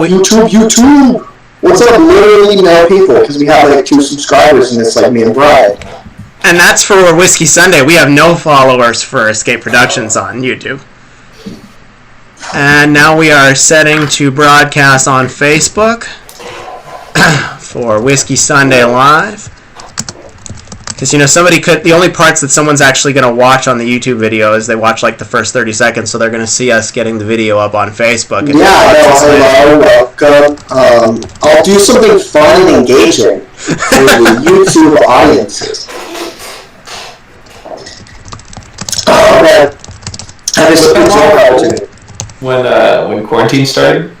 YouTube. What's up, literally no people? Because we have like 2 subscribers, and it's like me and Brian. And that's for Whiskey Sunday. We have no followers for Escape Productions on YouTube. And now we are setting to broadcast on Facebook for Whiskey Sunday Live. Because, the only parts that someone's actually going to watch on the YouTube video is they watch like the first 30 seconds, so they're going to see us getting the video up on Facebook. Hello, welcome. I'll do something fun and engaging for the YouTube audiences. Oh, man. I was when quarantine started?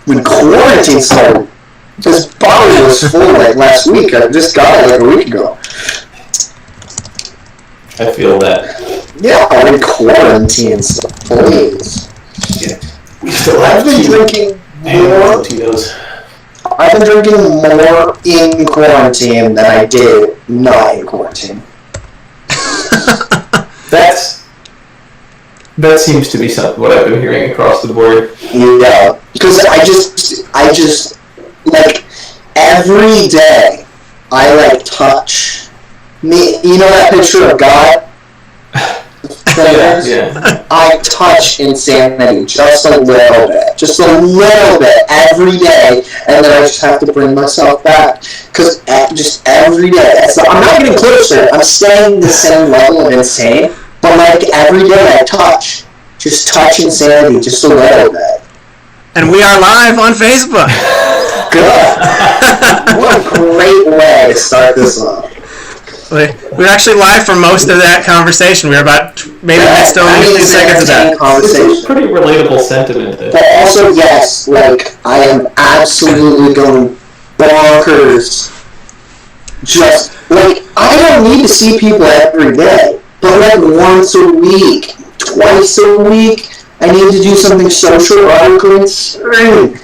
When quarantine started? This bottle was full like last week. I just got it like a week ago. I feel that. Yeah, when quarantine stuff, please. Yeah. I've been drinking more. I've been drinking more in quarantine than I did not in quarantine. That seems to be what I've been hearing across the board. Yeah, because I just like every day I like touch me. You know that picture of God? Yeah. I touch insanity just a little bit every day, and then I just have to bring myself back because just every day. I'm not getting closer. I'm staying the same level of insane, but like every day I touch insanity just a little bit. And we are live on Facebook. Good. What a great way to start this off. We're actually live for most of that conversation. We were about maybe still 2 seconds of that. It's a pretty relatable sentiment. But also, yes, like, I am absolutely going bonkers. Just, like, I don't need to see people every day. But, like, once a week, twice a week, I need to do something social rather than streaming.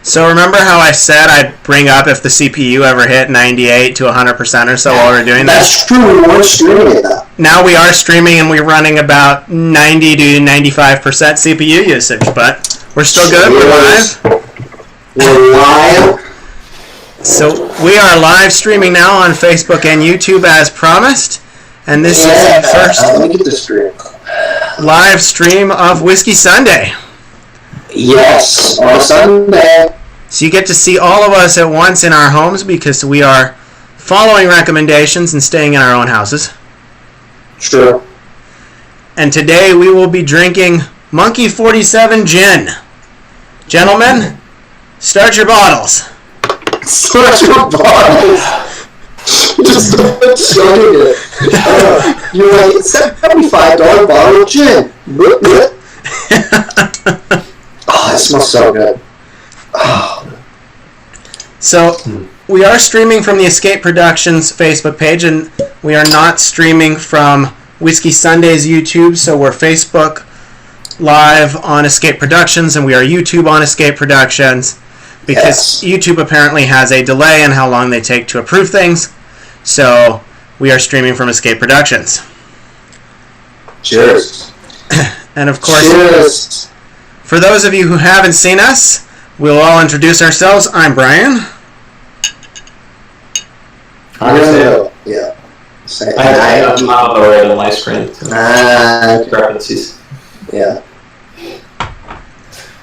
So remember how I said I'd bring up if the CPU ever hit 98 to 100% or so while we're doing that? That's true, we weren't streaming it though. Now we are streaming and we're running about 90 to 95% CPU usage, but we're still good, we're live. We're live. So we are live streaming now on Facebook and YouTube as promised, and this is the first let me get the stream. Live stream of Whiskey Sunday. Yes, on Sunday. So you get to see all of us at once in our homes because we are following recommendations and staying in our own houses. True. And today we will be drinking Monkey 47 Gin. Gentlemen, start your bottles. Start your bottles. Just chugging it. You're like, it's a $75 bottle of gin. Oh, it smells so good. Oh. So, we are streaming from the Escape Productions Facebook page, and we are not streaming from Whiskey Sunday's YouTube, so we're Facebook Live on Escape Productions, and we are YouTube on Escape Productions, because YouTube apparently has a delay in how long they take to approve things, so we are streaming from Escape Productions. Cheers. And of course, cheers. For those of you who haven't seen us, we'll all introduce ourselves. I'm Brian. Yeah. I'm right on my screen. Discrepancies. Yeah.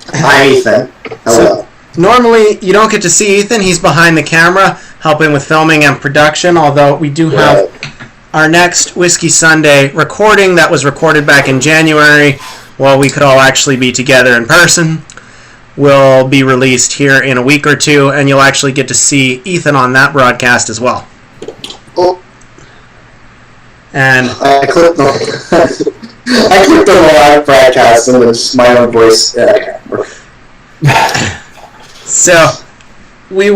Hi, Ethan. Hello. So, normally, you don't get to see Ethan. He's behind the camera, helping with filming and production, although we do have our next Whiskey Sunday recording that was recorded back in January while we could all actually be together in person. Will be released here in a week or two, and you'll actually get to see Ethan on that broadcast as well. Oh. And I clicked the live broadcast and it was my own voice. So we're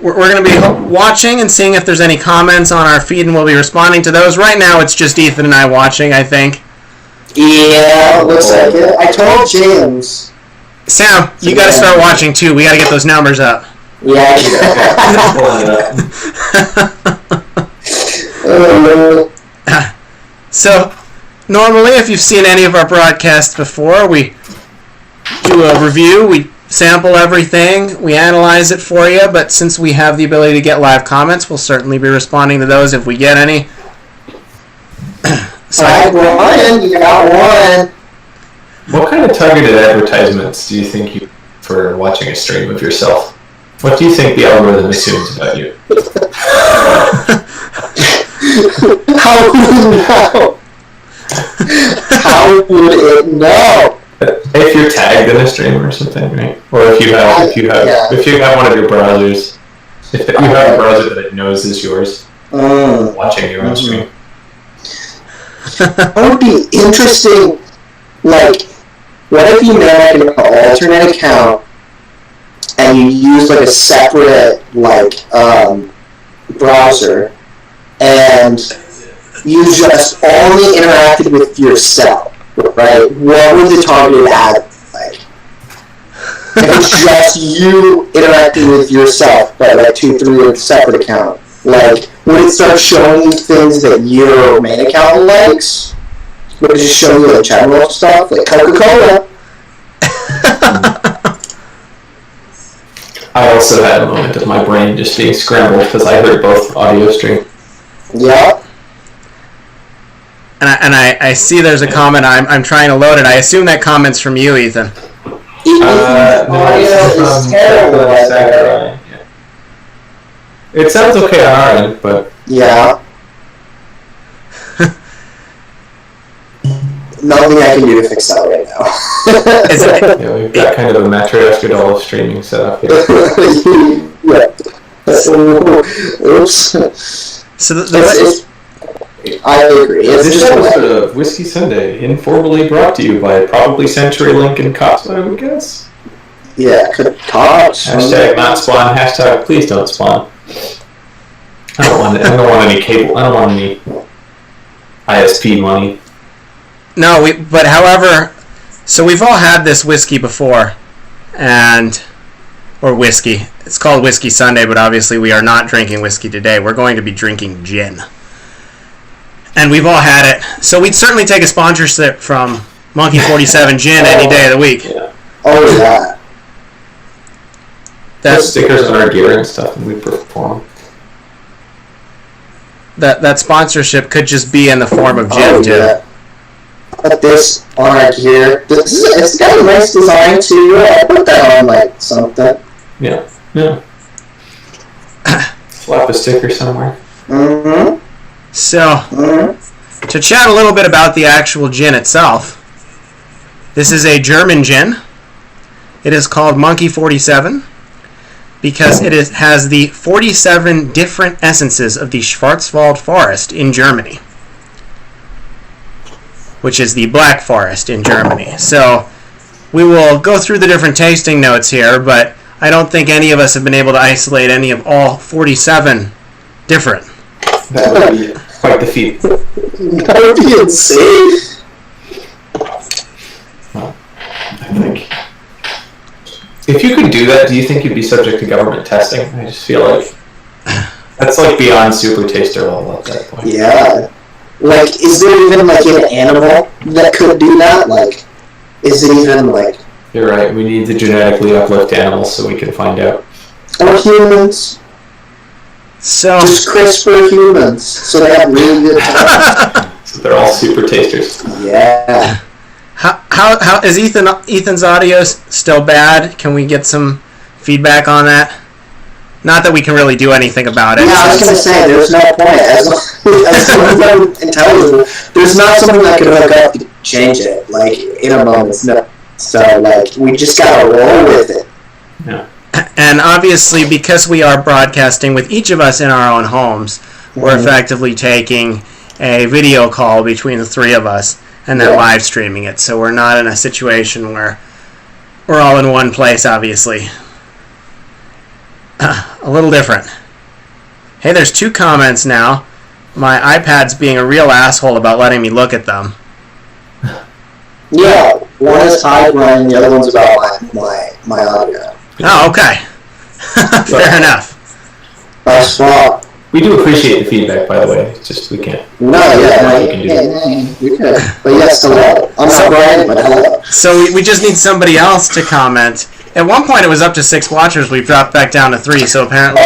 going to be watching and seeing if there's any comments on our feed, and we'll be responding to those. Right now it's just Ethan and I watching, I think. Yeah, looks like it. I told James. Sam, you got to start watching too. We got to get those numbers up. Yeah. So, normally, if you've seen any of our broadcasts before, we do a review. We sample everything. We analyze it for you. But since we have the ability to get live comments, we'll certainly be responding to those if we get any. So Brian, you got one. What kind of targeted advertisements do you think you for watching a stream of yourself? What do you think the algorithm assumes about you? How would it know? How would it know? If you're tagged in a stream or something, right? Or if you have one of your browsers, if you have a browser that it knows is yours, watching your own stream. That would be interesting. Like, what if you made like an alternate account and you use like a separate browser and you just only interacted with yourself, right? What would the targeted ad be like? If it's just you interacting with yourself, but through a separate account. Like, would it start showing you things that your main account likes? Would it just show you like general stuff, like Coca-Cola? I also had a moment of my brain just being scrambled because I heard both audio stream. Yeah. And I see there's a comment. I'm trying to load it. I assume that comment's from you, Ethan. Audio is terrible. It sounds okay on our end, but... Yeah. Nothing I can do to fix that right now. Yeah, we've got kind of a Matryoshka of streaming set up here. Yeah. Oops. So I agree. This episode of Whiskey Sunday, informally brought to you by probably CenturyLink and Cops, I would guess. Yeah, Cops. Hashtag not spawn, hashtag please don't spawn. I don't want any cable. I don't want any ISP money. No, but however, so we've all had this whiskey before, or whiskey. It's called Whiskey Sunday, but obviously we are not drinking whiskey today. We're going to be drinking gin. And we've all had it. So we'd certainly take a sponsorship from Monkey 47 Gin any day of the week. Yeah. Oh, yeah. Put stickers on our gear and stuff, and we perform. That sponsorship could just be in the form of gin, too. Yeah. Put this on our gear. It's got a nice design, too. I put that on, like, something. Yeah. Slap a sticker somewhere. Mm-hmm. So, to chat a little bit about the actual gin itself, this is a German gin. It is called Monkey 47 because it has the 47 different essences of the Schwarzwald forest in Germany, which is the Black Forest in Germany. So, we will go through the different tasting notes here, but I don't think any of us have been able to isolate any of all 47 different. That would be quite the feat. That would be insane. Well, I think if you could do that, do you think you'd be subject to government testing? I just feel like that's like beyond super taster level at that point. Yeah. Like, is there even like an animal that could do that? Like, is it even like? You're right. We need to genetically uplift animals so we can find out. Or humans? So just CRISPR humans, so they have really good time. So they're all super tasters. Yeah. How is Ethan's audio still bad? Can we get some feedback on that? Not that we can really do anything about it. Yeah, I was gonna say there's no point. As someone intelligent, there's not something that could hook up to change it. Like in a moment, no. So like we just gotta roll with it. Yeah. And obviously, because we are broadcasting with each of us in our own homes, we're effectively taking a video call between the three of us and then live streaming it. So we're not in a situation where we're all in one place, obviously. A little different. Hey, there's 2 comments now. My iPad's being a real asshole about letting me look at them. Yeah, one is high Brian, the other one's about my audio. Oh, okay. Fair enough. Nice swap. We do appreciate the feedback, by the way. It's just we can't. No, yeah, we could. But yes, hello. I'm not Brian, but hello. So we just need somebody else to comment. At one point, it was up to 6 watchers. We've dropped back down to 3, so apparently...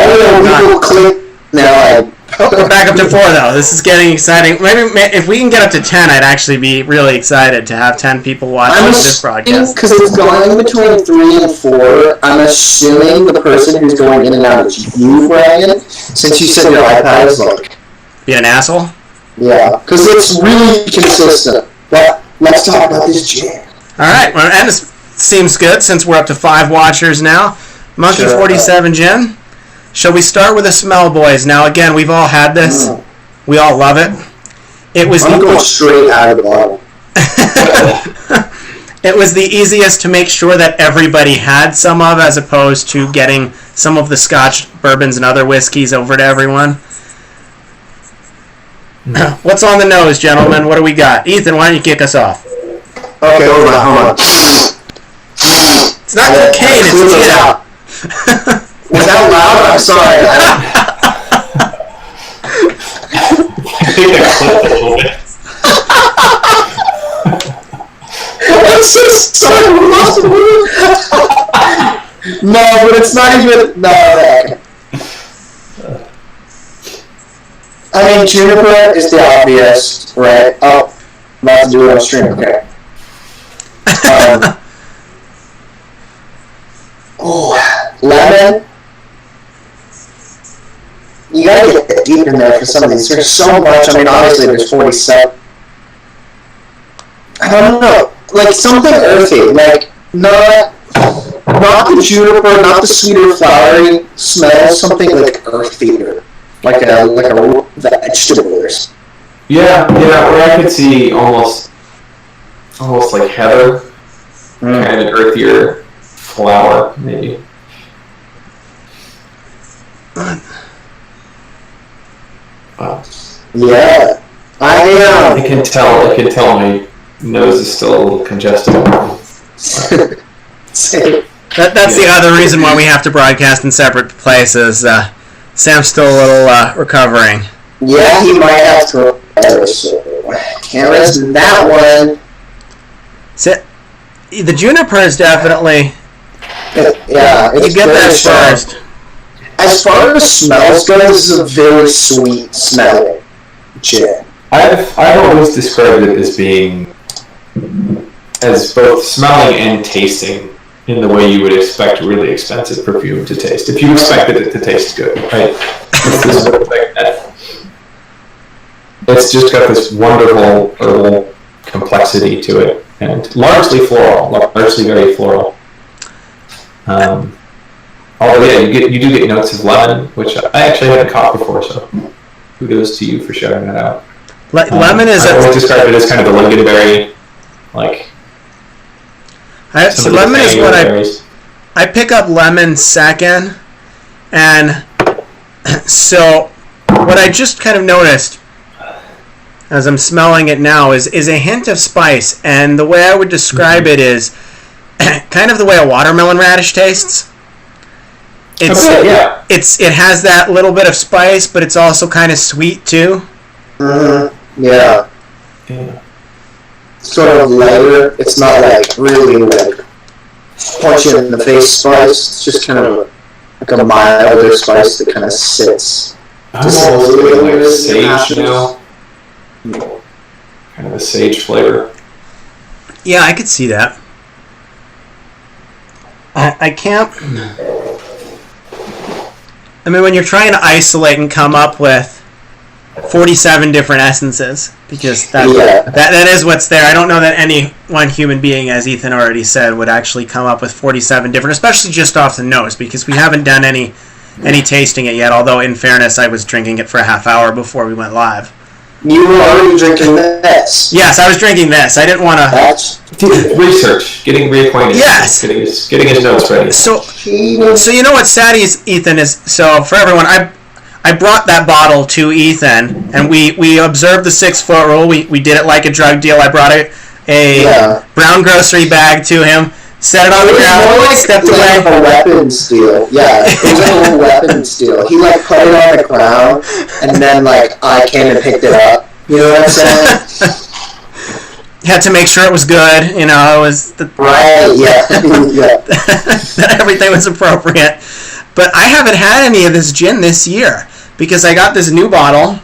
We're back up to 4, though. This is getting exciting. Maybe if we can get up to 10, I'd actually be really excited to have 10 people watching this broadcast. Because it's going between 3 and 4, I'm assuming the person who's going in and out is you, Brian, since you said your iPad is like... Be an asshole? Yeah, because it's really consistent. But let's talk about this jam. Alright, well, and it seems good since we're up to 5 watchers now. Monkey 47 Jim. Shall we start with the smell, boys? Now, again, we've all had this. We all love it. I'm going straight out of the bottle. It was the easiest to make sure that everybody had some of, as opposed to getting some of the Scotch, bourbons, and other whiskeys over to everyone. What's on the nose, gentlemen? What do we got? Ethan, why don't you kick us off? Okay, hold on. It's not cocaine, it's gin. Was that loud? I'm sorry. I think I clipped a little bit. I'm so sorry. No, but it's not even... No. I mean, juniper is the obvious, right? Oh, I'm about to do it on stream. Okay. Lemon. You gotta get deep in there for some of these. There's so much. I mean, obviously, there's 47. I don't know. Like, something earthy. Like, not the juniper, not the sweeter, flowery smell. Something, like, earthier. Like a vegetables. Yeah, or I could see almost like heather. Kind of an earthier flower, maybe. Wow. Yeah, I can tell my nose is still a little congested. That's the other reason why we have to broadcast in separate places. Sam's still a little recovering. Yeah, he might have to. So can't rest in that one. So, the juniper is definitely. Yeah, you get that first. As far as smells go, this is a very sweet smelling gin. I've always described it as being as both smelling and tasting in the way you would expect really expensive perfume to taste. If you expected it to taste good, right? It's just got this wonderful herbal complexity to it, and largely very floral. Although, yeah, you do get notes of lemon, which I actually haven't caught before, so kudos to you for shouting that out. Lemon is... I always describe it as kind of a lingonberry, like... So lemon is what I pick up lemon second, and so what I just kind of noticed as I'm smelling it now is a hint of spice, and the way I would describe it is kind of the way a watermelon radish tastes. It has that little bit of spice, but it's also kind of sweet too. Yeah. Sort of lighter. It's not like really like punch you in the face spice. It's just kind of like a milder spice that kind of sits. Just a little bit like sage now. Kind of a sage flavor. Yeah, I could see that. I can't. I mean, when you're trying to isolate and come up with 47 different essences, because that is what's there. I don't know that any one human being, as Ethan already said, would actually come up with 47 different, especially just off the nose, because we haven't done any tasting it yet, although in fairness, I was drinking it for a half hour before we went live. You were already drinking this? Yes, I was drinking this. I didn't want to... Research, getting reacquainted. Yes. Getting his notes ready. So you know what's sad, Ethan, is... So, for everyone, I brought that bottle to Ethan, and we observed the 6-foot rule. We did it like a drug deal. I brought a brown grocery bag to him, set it on the ground, stepped away. A weapons deal. Yeah, it was like a little weapons deal. He like put it on the ground, and then like I came and picked it up. You know what I'm saying? Had to make sure it was good. You know, it was right. Yeah, yeah. That everything was appropriate. But I haven't had any of this gin this year because I got this new bottle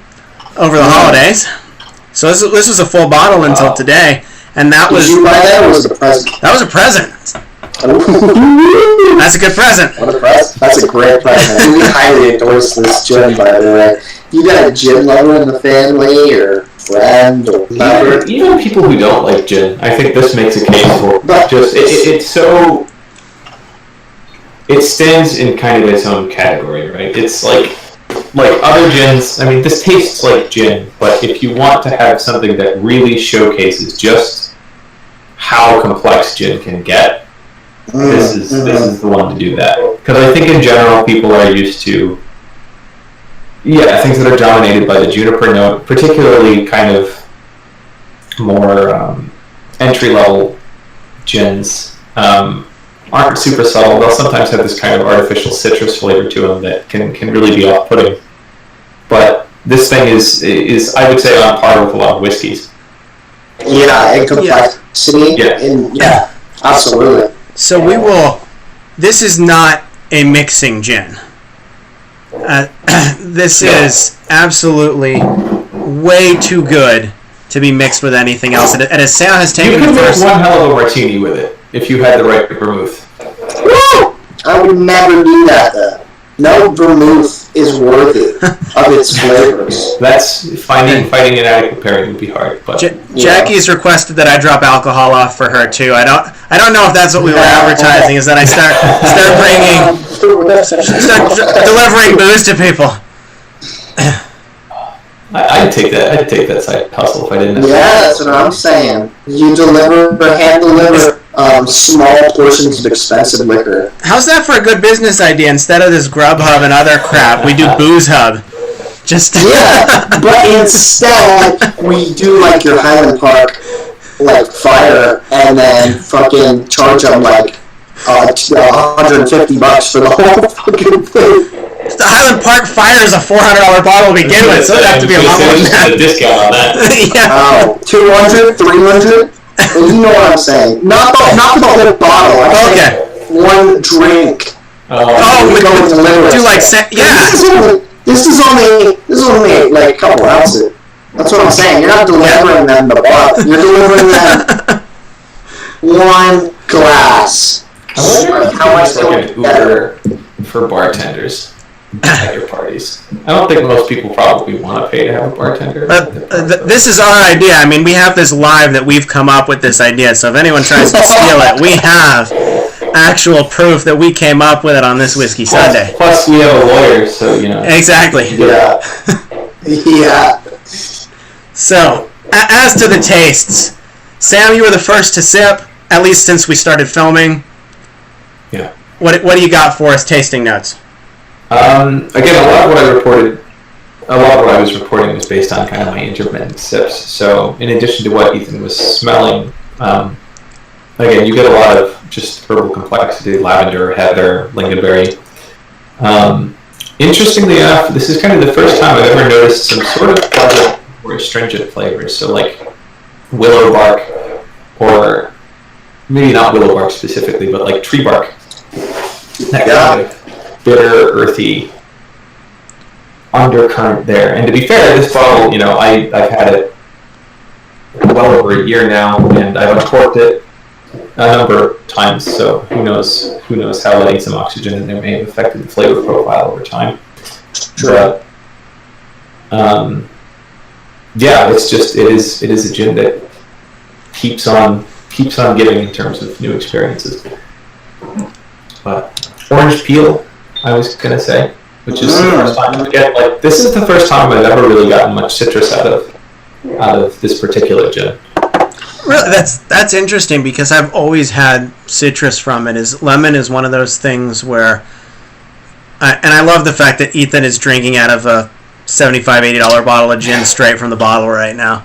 over the holidays. So this was a full bottle until today, and that was. Did you buy that, or was it a present? That was a present. That's a good present. What a present! That's a great present. We highly endorse this gin, by the way. You got a gin lover in the family, or friend, or lover? Even people who don't like gin, I think this makes a case for. But just it's so. It stands in kind of its own category, right? It's like other gins. I mean, this tastes like gin, but if you want to have something that really showcases just how complex gin can get, this is the one to do that. Because I think in general people are used to things that are dominated by the juniper note, particularly kind of more entry level gins. Aren't super subtle. They'll sometimes have this kind of artificial citrus flavor to them that can really be off-putting. But this thing is I would say on par with a lot of whiskeys. Yeah, and complexity. Yeah, absolutely. So this is not a mixing gin. This is absolutely way too good to be mixed with anything else. And as Sam has taken you could the make first... one hell of a martini with it if you had the right vermouth. Woo! I would never do that, though. No vermouth is worthy of its flavors. That's fighting an adequate pairing would be hard. But Jackie's requested that I drop alcohol off for her too. I don't know if that's what we were advertising. Is that I start delivering booze to people. I'd take that side hustle if I didn't. Yeah, that's what I'm saying. You hand deliver small portions of expensive liquor. How's that for a good business idea? Instead of this Grubhub and other crap, we do Booze Hub. But instead we do like your Highland Park fire, and then fucking charge them like $150 for the whole fucking thing. The Highland Park Fire is a $400 bottle to begin with, so it'd have to be a lot more than that. A discount on that. Yeah. 200, 300. You know what I'm saying? Not for the whole bottle. Okay. One drink. Do like This is only like a couple ounces. That's what I'm saying. You're not delivering them the bottle. You're delivering them one glass. I wonder how much like an Uber for bartenders at your parties. I don't think most people probably want to pay to have a bartender. This is our idea. I mean, we have this live that we've come up with this idea. So if anyone tries to steal it, we have actual proof that we came up with it on this Whiskey Sunday. Plus, we have a lawyer, so you know. Exactly. Yeah. Yeah. So, as to the tastes, Sam, you were the first to sip, at least since we started filming. Yeah. What do you got for us, tasting notes? Again, a lot of what I was reporting was based on kind of my intermittent sips. So, in addition to what Ethan was smelling, again, you get a lot of just herbal complexity: lavender, heather, lingonberry. Interestingly enough, this is kind of the first time I've ever noticed some sort of pleasant or astringent flavors. So, like willow bark, or maybe not willow bark specifically, but like tree bark. That kind of bitter, earthy undercurrent there. And to be fair, this bottle, I've had it well over a year now, and I've uncorked it a number of times. So who knows how letting some oxygen in there may have affected the flavor profile over time. Sure. But it is a gin that keeps on giving in terms of new experiences. But orange peel, I was gonna say, which is the first time this is the first time I've ever really gotten much citrus out of this particular gin. Really, that's interesting because I've always had citrus from it. Lemon is one of those things where, and I love the fact that Ethan is drinking out of a $75-$80 bottle of gin straight from the bottle right now.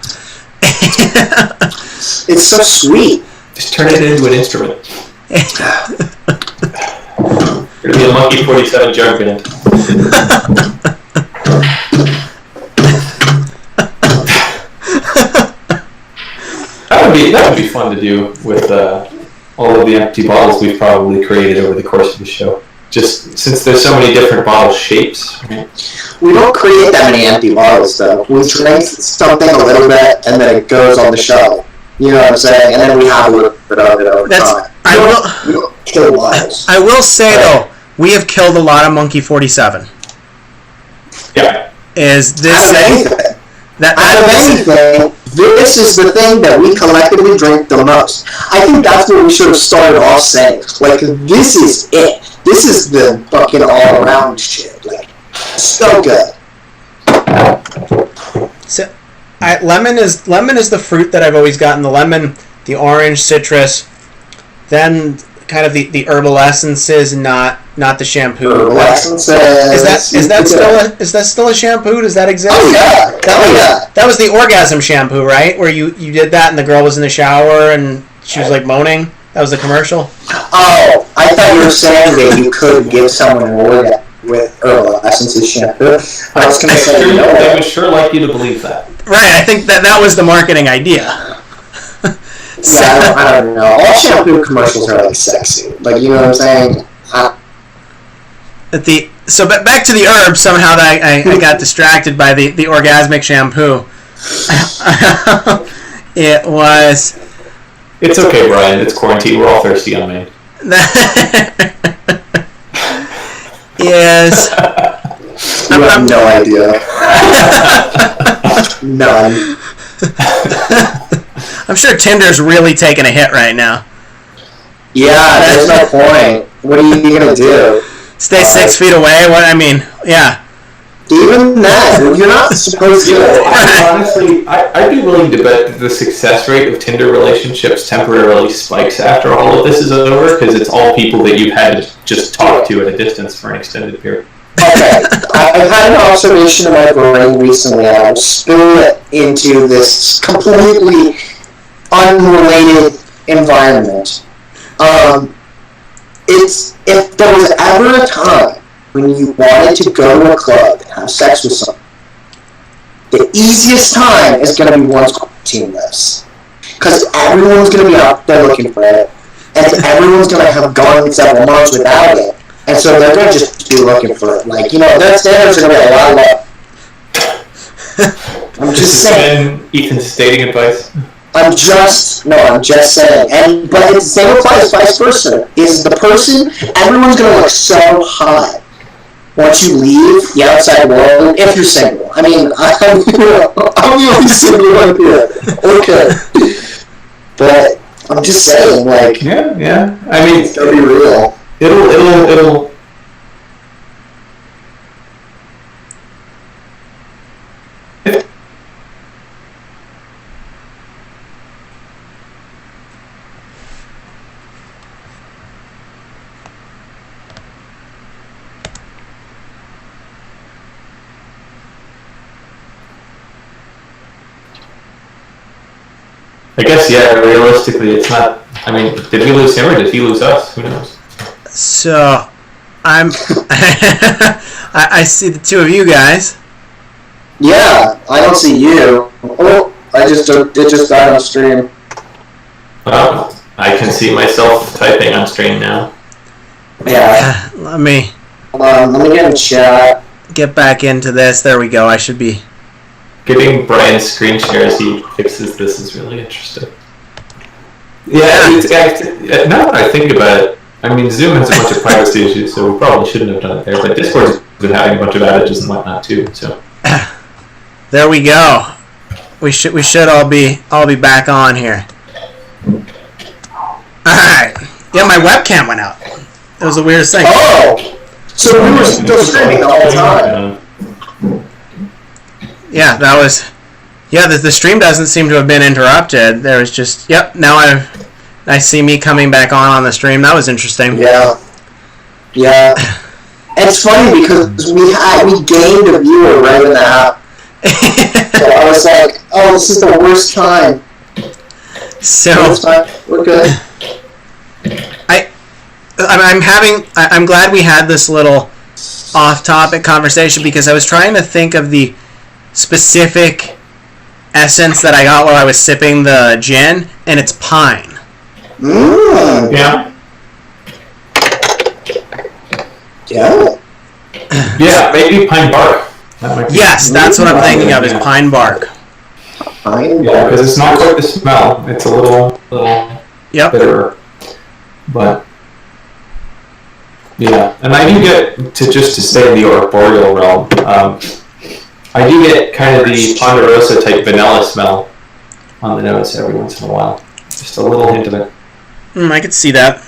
It's so sweet. Just turn it into an instrument. It'll be a Monkey 47 jug band. That would be fun to do with all of the empty bottles we've probably created over the course of the show. Just since there's so many different bottle shapes. Right? We don't create that many empty bottles, though. We drink something a little bit, and then it goes on the shelf. You know what I'm saying? And then we have a little bit of it over time. We don't kill bottles. I will say, though, we have killed a lot of Monkey 47. Yeah. Is this... Out of anything, this is the thing that we collectively drink the most. I think that's what we should have started off saying. Like, this is it. This is the fucking all-around shit. Like, so good. So, lemon is the fruit that I've always gotten. The lemon, the orange, citrus, then kind of the herbal essences, not the shampoo. Herbal essences. Is that still a shampoo? Does that exist? Oh yeah. That was the orgasm shampoo, right? Where you did that and the girl was in the shower and she was like moaning. That was the commercial. Oh, I thought you were saying that you could give someone an orgasm with herbal essences shampoo. I was going to say no. I would sure like you to believe that. Right. I think that was the marketing idea. Yeah, I don't know. All shampoo commercials are like sexy. Like, you know what I'm saying? So back to the herbs. Somehow I got distracted by the orgasmic shampoo. It was. It's okay, Brian. It's quarantine. We're all thirsty on Maine. Yes. You have no idea. None. I'm sure Tinder's really taking a hit right now. Yeah, there's no point. What are you gonna do? Stay 6 feet away? What? I mean, yeah. Even that, you're not supposed to. Honestly, I'd be willing to bet that the success rate of Tinder relationships temporarily spikes after all of this is over, because it's all people that you've had to just talk to at a distance for an extended period. Okay, I've had an observation in my brain recently, and I'll spill it into this completely unrelated environment. It's if there was ever a time when you wanted to go to a club and have sex with someone, the easiest time is going to be once quarantine lifts, because everyone's going to be out there looking for it, and everyone's going to have gone several months without it, and so they're going to just be looking for it. Like, you know, their standards are going to be a lot lower. I'm just saying. Ethan's dating advice. I'm just saying, but the same applies vice versa. Is the person, everyone's gonna look so hot once you leave the outside world, if you're single. I mean, I'm the only single one here. Okay. But I'm just saying, like, yeah. I mean, it's gonna be real. It'll I guess, yeah, realistically, it's not... I mean, did we lose him or did he lose us? Who knows? So, I see the two of you guys. Yeah, I don't see you. Oh, it just died on stream. Well, I can see myself typing on stream now. Yeah. Let me get in chat. Get back into this. There we go. I should be... Getting Brian's screen share as he fixes this is really interesting. Yeah, now that I think about it, I mean, Zoom has a bunch of privacy issues, so we probably shouldn't have done it there, but Discord's been having a bunch of outages and whatnot too, so. There we go. We should all be back on here. Alright. Yeah, my webcam went out. It was the weirdest thing. Oh! So we were still streaming the whole time. Yeah, that was... Yeah, the stream doesn't seem to have been interrupted. There was just... Yep, now I see me coming back on the stream. That was interesting. Yeah. Yeah. And it's funny because we gained a viewer right in the app. So I was like, oh, this is the worst time. So... Worst time. We're good. I'm glad we had this little off-topic conversation because I was trying to think of the specific essence that I got while I was sipping the gin, and it's pine. Yeah. Yeah. Yeah, maybe pine bark. Yes, that's what I'm thinking of, is pine bark. Pine Yeah, bark. because it's not quite the smell. It's a little Yep. bitterer. But yeah, and I do get to stay in the arboreal realm. I do get kind of the ponderosa type vanilla smell on the nose every once in a while. Just a little hint of it. I could see that.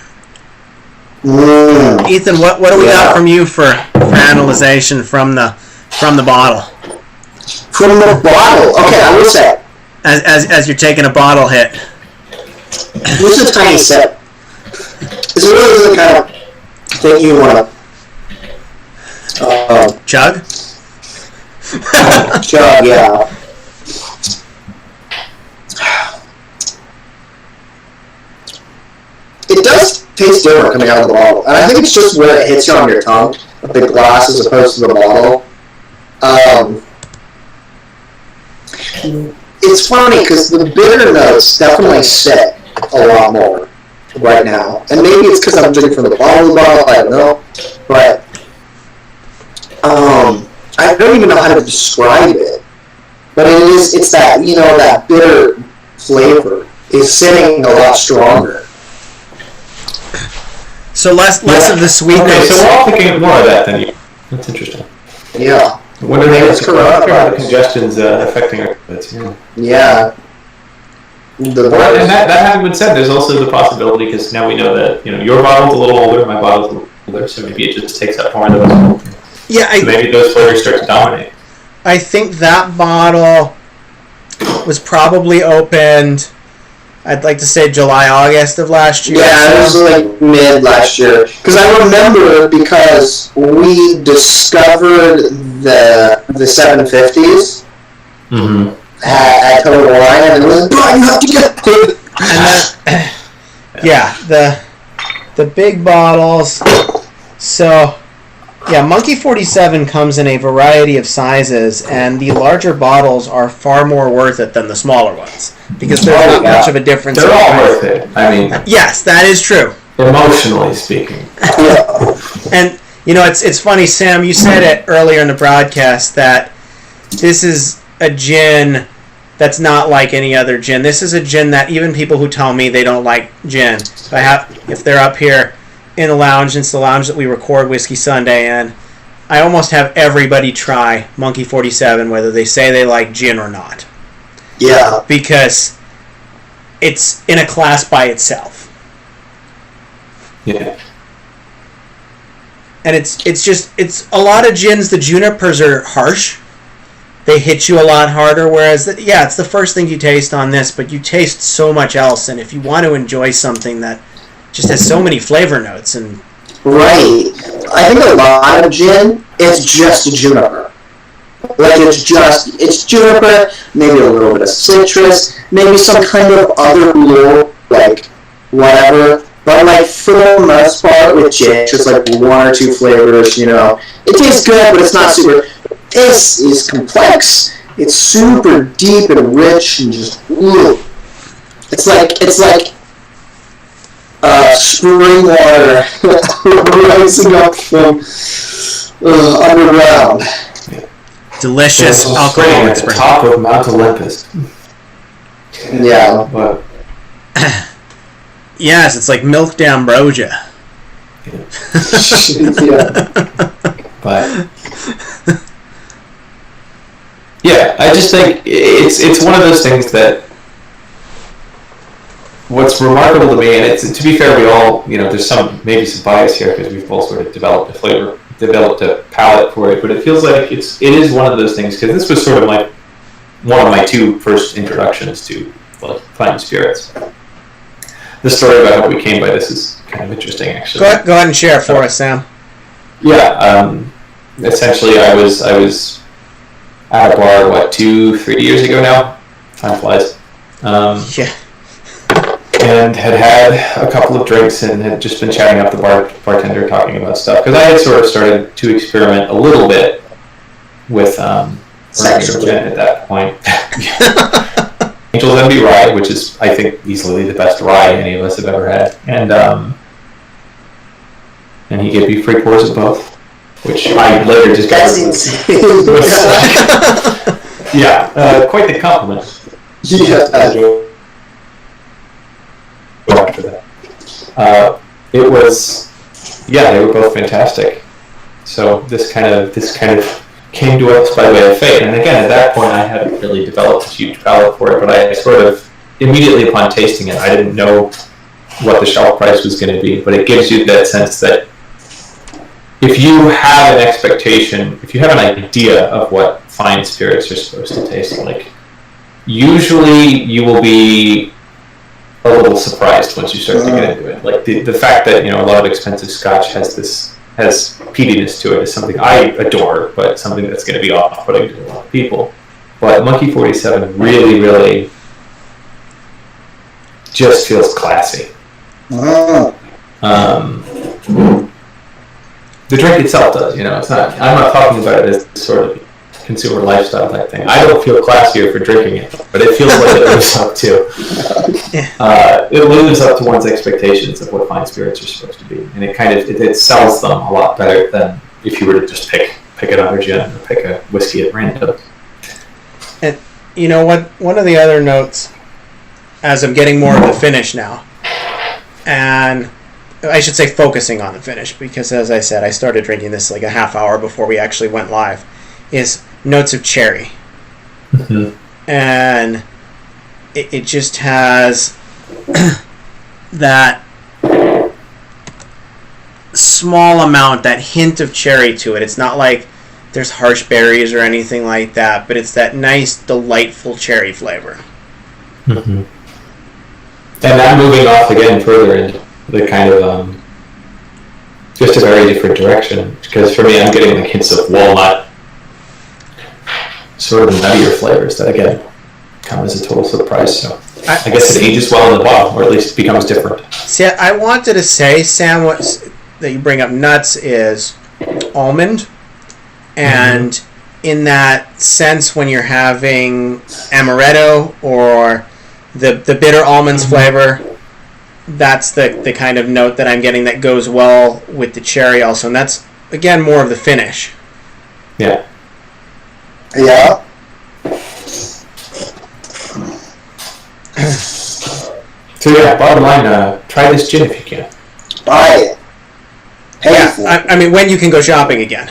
Mm. Ethan, what do we got from you for analyzation from the bottle? From the bottle. Okay, I will say. As you're taking a bottle hit. This is a tiny sip. This is really the kind of thing you want to Chug? chug, yeah. It does taste different coming out of the bottle. And I think it's just where it hits you on your tongue, the glass as opposed to the bottle. It's funny because the bitter notes definitely sit a lot more right now. And maybe it's because I'm drinking from the bottom of the bottle, I don't know. But I don't even know how to describe it. But it's that, that bitter flavor is sitting a lot stronger. So less of the sweet Okay, notes. so we're all thinking more of that than you. That's interesting. Yeah. What are That's correct. the congestion's affecting our kids? Yeah. And that having been said, there's also the possibility, because now we know that your bottle's a little older, my bottle's a little older, so maybe it just takes up more of those. Yeah, So maybe those flavors start to dominate. I think that bottle was probably opened, I'd like to say July, August of last year. Yeah, it was like mid last year. Because I remember because we discovered the 750s Mm-hmm. at Total Wine, and it was like, Brian, you have to get it. And then, yeah, the big bottles. So, yeah, Monkey 47 comes in a variety of sizes, and the larger bottles are far more worth it than the smaller ones because there's not much of a difference. They're in all price. worth it. I mean, Yes, that is true. emotionally speaking. Yeah. And it's funny, Sam. You said it earlier in the broadcast that this is a gin that's not like any other gin. This is a gin that even people who tell me they don't like gin, if they're up here in the lounge, it's the lounge that we record Whiskey Sunday in, I almost have everybody try Monkey 47, whether they say they like gin or not, Yeah. because it's in a class by itself. Yeah. And it's a lot of gins. The junipers are harsh. They hit you a lot harder, whereas, it's the first thing you taste on this, but you taste so much else, and if you want to enjoy something that just has so many flavor notes, and Right. I think a lot of gin, it's just juniper. Like, it's juniper, maybe a little bit of citrus, maybe some kind of other little, like, whatever. But, like, for the most part, with gin, just, like, one or two flavors, It tastes good, but it's not super. This is complex. It's super deep and rich and just, ooh. It's like spring water rising up from underground. delicious Spring alcoholic at the spring. top of Mount Olympus. Yeah. But Yes, it's like milk d'ambrosia. Yeah. But yeah, I just think it's one of those things that what's remarkable to me, and it's, to be fair, we all, there's maybe some bias here because we've all sort of developed a palate for it, but it feels like it is one of those things, because this was sort of like one of my two first introductions to fine spirits. The story about how we came by this is kind of interesting, actually. Go ahead and share it for us, Sam. Yeah, essentially I was at a bar, 2-3 years ago now? Time flies. Yeah. and had a couple of drinks and had just been chatting up the bartender, talking about stuff. Because I had sort of started to experiment a little bit with Sexually. gin at that point. Angel's Envy Rye, which is, I think, easily the best rye any of us have ever had. And he gave me free pours of both, which I later discovered That's insane. quite the compliment. Yeah. After that, it was, they were both fantastic. So this kind of came to us by way of fate. And again, at that point, I hadn't really developed a huge palate for it, but I sort of immediately upon tasting it, I didn't know what the shelf price was going to be. But it gives you that sense that if you have an expectation, if you have an idea of what fine spirits are supposed to taste like, usually you will be a little surprised once you start to get into it. Like the fact that a lot of expensive Scotch has peatiness to it is something I adore, but something that's going to be off-putting to a lot of people. But Monkey 47 really, really just feels classy. The drink itself does, it's not. I'm not talking about it as sort of consumer lifestyle type thing. I don't feel classier for drinking it, but it feels like it lives up to. It lives up to one's expectations of what fine spirits are supposed to be, and it sells them a lot better than if you were to just pick another gin or pick a whiskey at random. And you know what? One of the other notes, as I'm getting more of the finish now, and I should say focusing on the finish, because as I said, I started drinking this like a half hour before we actually went live, is notes of cherry. Mm-hmm. And it just has that small amount, that hint of cherry to it. It's not like there's harsh berries or anything like that, but it's that nice, delightful cherry flavor. Mm-hmm. And I'm moving off again further into the kind of just a very different direction, because for me I'm getting like hints of walnut, sort of nuttier flavors that again come as a total surprise. So I guess it ages well in the bottle, or at least becomes different. See, I wanted to say, Sam, that you bring up nuts is almond, and in that sense, when you're having amaretto or the bitter almonds flavor, that's the kind of note that I'm getting that goes well with the cherry also, and that's again more of the finish. Yeah. Yeah. So bottom line, try this gin if you can. Buy it. Pay for it. I mean, when you can go shopping again.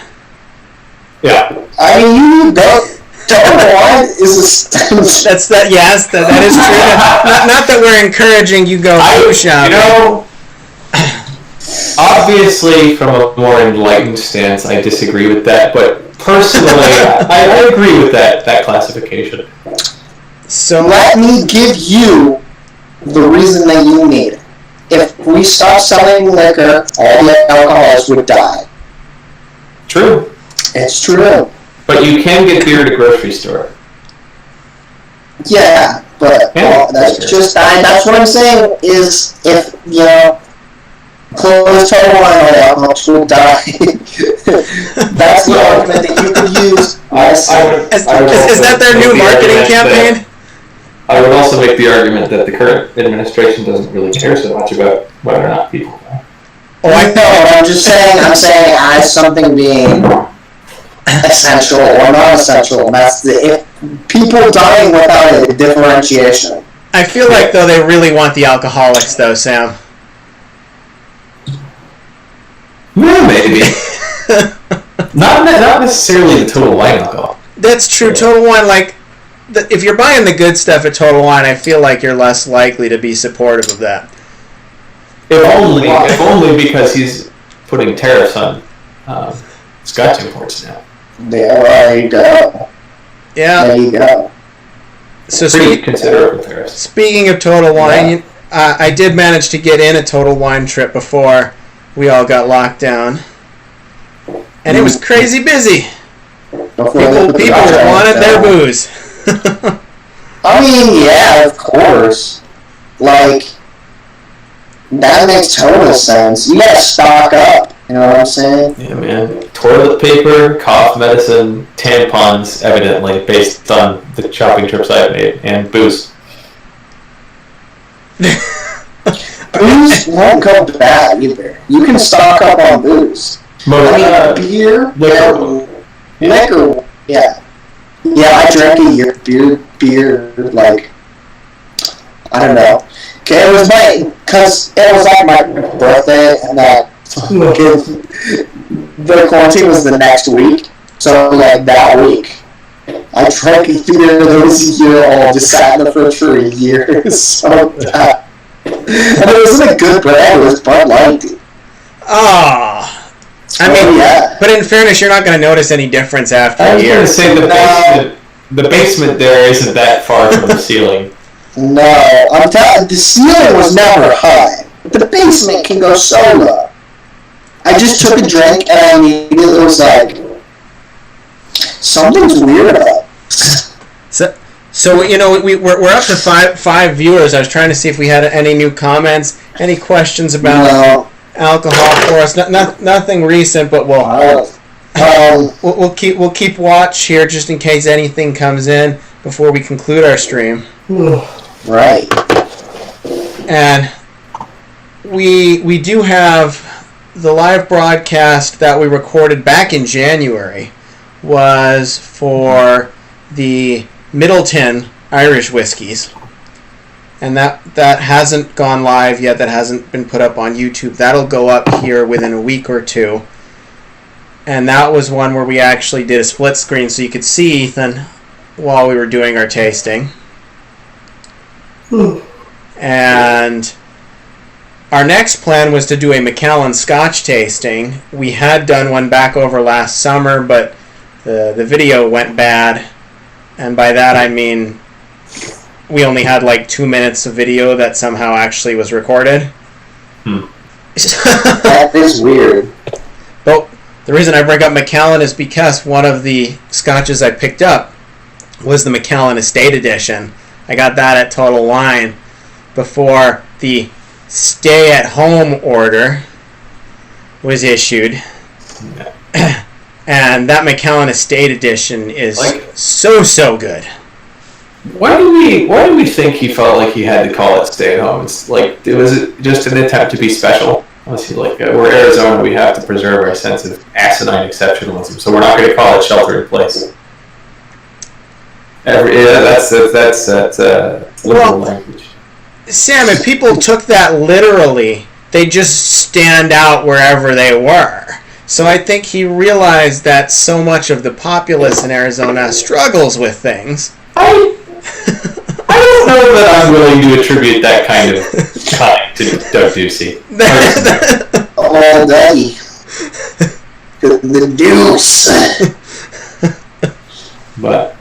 Yeah. I mean, you don't want is a That's that. Yes, that is true. Not that we're encouraging you go shopping. Obviously, from a more enlightened stance, I disagree with that. But personally, I agree with that classification. So let me give you the reason that you need it. If we stop selling liquor, all the alcoholics would die. True. It's true. But you can get beer at a grocery store. Yeah, but that's what I'm saying is if, close Total Wine, all the alcoholics will die. That's the argument that you could use. Is that their new marketing campaign? I would also make the argument that the current administration doesn't really care so much about whether or not people die. Oh, I know. I'm saying as something being essential or non-essential. And that's if people dying without a differentiation. I feel like though they really want the alcoholics though, Sam. Yeah, maybe. not necessarily the Total Wine alcohol. That's true. Total Wine, if you're buying the good stuff at Total Wine, I feel like you're less likely to be supportive of that. If only because he's putting tariffs on Scotch imports now. There you go. Yeah. There you go. So pretty considerable tariffs. Speaking of Total Wine, I did manage to get in a Total Wine trip before we all got locked down, and it was crazy busy. People wanted their booze. I mean, yeah, of course. That makes total sense. You gotta stock up. You know what I'm saying? Yeah, man. Toilet paper, cough medicine, tampons, evidently, based on the shopping trips I've made, and booze. Booze won't go bad either. You can stock up on booze. Beer, liquor, yeah. Yeah, I drank a year beer, like, I don't know. Okay, it was like my birthday, and that the quarantine was the next week. So, like, that week, I drank a beer that was a year old, just sat in the fridge for a year. It was so bad. And it wasn't a good brand, it was Bud Light. Ah. I mean, yeah. But in fairness, you're not going to notice any difference after a year. I was going to say the basement there isn't that far from the ceiling. No, I'm telling the ceiling was never high. But the basement can go so low. I just took a drink and I immediately was like, something's weird about it. So you know, we're up to five viewers. I was trying to see if we had any new comments, any questions about alcohol for us. Nothing recent, but we'll keep watch here just in case anything comes in before we conclude our stream. Right. And we do have the live broadcast that we recorded back in January was for the Middleton Irish Whiskies. And that hasn't gone live yet. That hasn't been put up on YouTube. That'll go up here within a week or two. And that was one where we actually did a split screen so you could see Ethan while we were doing our tasting. And our next plan was to do a Macallan Scotch tasting. We had done one back over last summer, but the video went bad. And by that I mean we only had like 2 minutes of video that somehow actually was recorded. That is weird. But the reason I bring up Macallan is because one of the scotches I picked up was the Macallan Estate Edition. I got that at Total Wine before the stay-at-home order was issued. And that Macallan Estate Edition is so good. Why do we think he felt like he had to call it stay at home? It's like, was it just an attempt to be special? Was he like, we're Arizona, we have to preserve our sense of asinine exceptionalism, so we're not going to call it shelter in place. That's liberal language. Sam, if people took that literally, they just stand out wherever they were. So I think he realized that so much of the populace in Arizona struggles with things. I don't know that I'm willing to attribute that kind of time to Doug Ducey. Oh, daddy. The deuce. But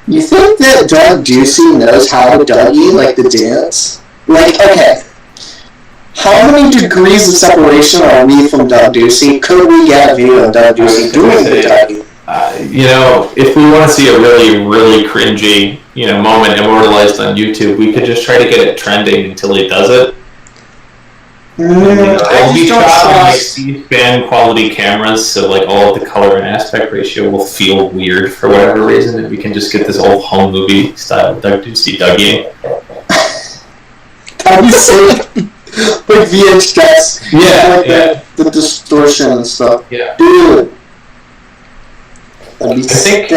you think that Doug Ducey knows how to Dougie, like the dance? Like, okay. How many degrees of separation are we from Doug Ducey? Could we get a video of Doug Ducey doing the Dougie? If we want to see a really, really cringy, moment immortalized on YouTube, we could just try to get it trending until he does it. It'll be shot on like C-SPAN quality cameras, so like all of the color and aspect ratio will feel weird for whatever reason, and we can just get this old home movie style Doug Ducey Dougie. That'd be sick. Like VHS. Yeah, the distortion and stuff. Yeah. Dude. I think